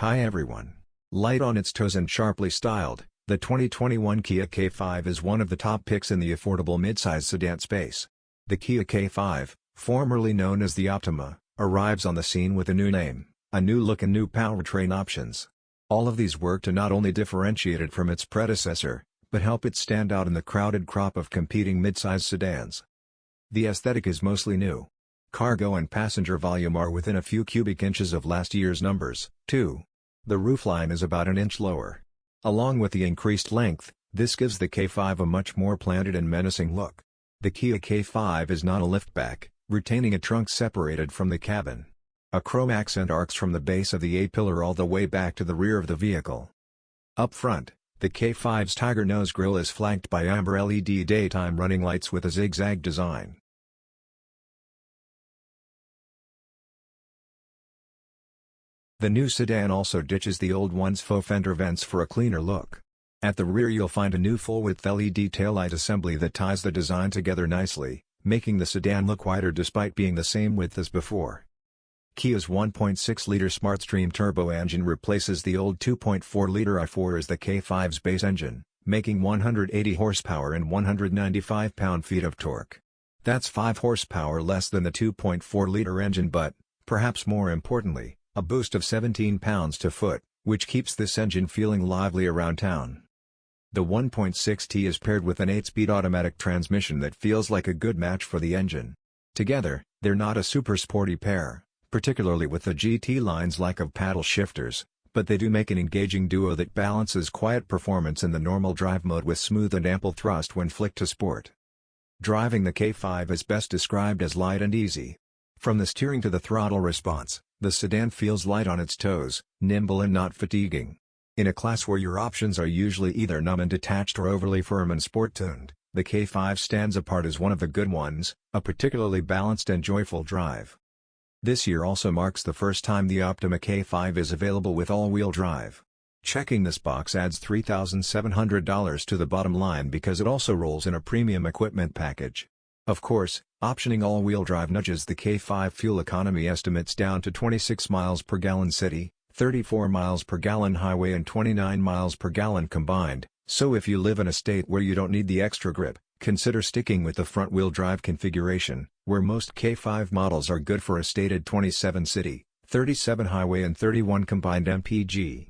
Hi everyone. Light on its toes and sharply styled, the 2021 Kia K5 is one of the top picks in the affordable midsize sedan space. The Kia K5, formerly known as the Optima, arrives on the scene with a new name, a new look and new powertrain options. All of these work to not only differentiate it from its predecessor, but help it stand out in the crowded crop of competing midsize sedans. The aesthetic is mostly new. Cargo and passenger volume are within a few cubic inches of last year's numbers, too. The roofline is about an inch lower. Along with the increased length, this gives the K5 a much more planted and menacing look. The Kia K5 is not a liftback, retaining a trunk separated from the cabin. A chrome accent arcs from the base of the A-pillar all the way back to the rear of the vehicle. Up front, the K5's tiger nose grille is flanked by amber LED daytime running lights with a zigzag design. The new sedan also ditches the old one's faux fender vents for a cleaner look. At the rear you'll find a new full-width LED taillight assembly that ties the design together nicely, making the sedan look wider despite being the same width as before. Kia's 1.6-liter SmartStream turbo engine replaces the old 2.4-liter i4 as the K5's base engine, making 180 horsepower and 195 pound-feet of torque. That's 5 horsepower less than the 2.4-liter engine but, perhaps more importantly, a boost of 17 pounds-to-foot, which keeps this engine feeling lively around town. The 1.6T is paired with an 8-speed automatic transmission that feels like a good match for the engine. Together, they're not a super sporty pair, particularly with the GT line's lack of paddle shifters, but they do make an engaging duo that balances quiet performance in the normal drive mode with smooth and ample thrust when flicked to sport. Driving the K5 is best described as light and easy. From the steering to the throttle response, the sedan feels light on its toes, nimble and not fatiguing. In a class where your options are usually either numb and detached or overly firm and sport-tuned, the K5 stands apart as one of the good ones, a particularly balanced and joyful drive. This year also marks the first time the Optima K5 is available with all-wheel drive. Checking this box adds $3,700 to the bottom line because it also rolls in a premium equipment package. Of course, optioning all-wheel drive nudges the K5 fuel economy estimates down to 26 miles per gallon city, 34 miles per gallon highway and 29 miles per gallon combined, so if you live in a state where you don't need the extra grip, consider sticking with the front-wheel drive configuration, where most K5 models are good for a stated 27 city, 37 highway and 31 combined mpg.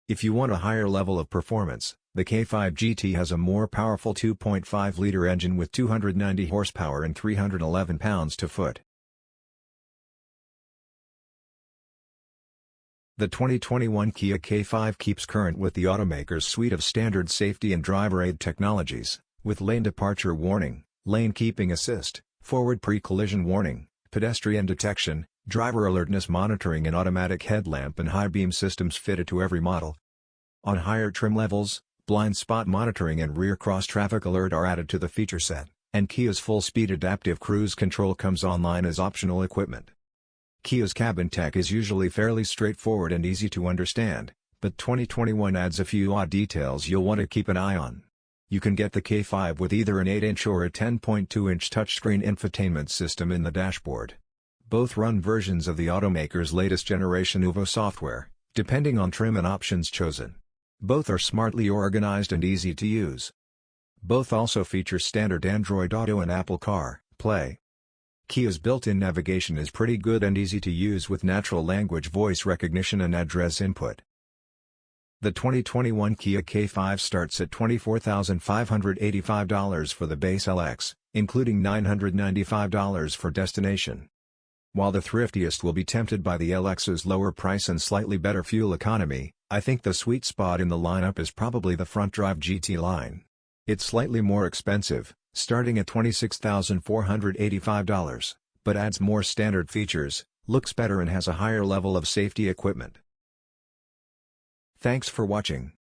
If you want a higher level of performance, the K5 GT has a more powerful 2.5-liter engine with 290 horsepower and 311 pounds-to-foot. The 2021 Kia K5 keeps current with the automaker's suite of standard safety and driver aid technologies, with lane departure warning, lane keeping assist, forward pre-collision warning, pedestrian detection, driver alertness monitoring and automatic headlamp and high beam systems fitted to every model. On higher trim levels, blind spot monitoring and rear cross-traffic alert are added to the feature set, and Kia's full-speed adaptive cruise control comes online as optional equipment. Kia's cabin tech is usually fairly straightforward and easy to understand, but 2021 adds a few odd details you'll want to keep an eye on. You can get the K5 with either an 8-inch or a 10.2-inch touchscreen infotainment system in the dashboard. Both run versions of the automaker's latest generation UVO software, depending on trim and options chosen. Both are smartly organized and easy to use. Both also feature standard Android Auto and Apple CarPlay. Kia's built-in navigation is pretty good and easy to use with natural language voice recognition and address input. The 2021 Kia K5 starts at $24,585 for the base LX, including $995 for destination. While the thriftiest will be tempted by the LX's lower price and slightly better fuel economy, I think the sweet spot in the lineup is probably the front-drive GT line. It's slightly more expensive, starting at $26,485, but adds more standard features, looks better and has a higher level of safety equipment. Thanks for watching.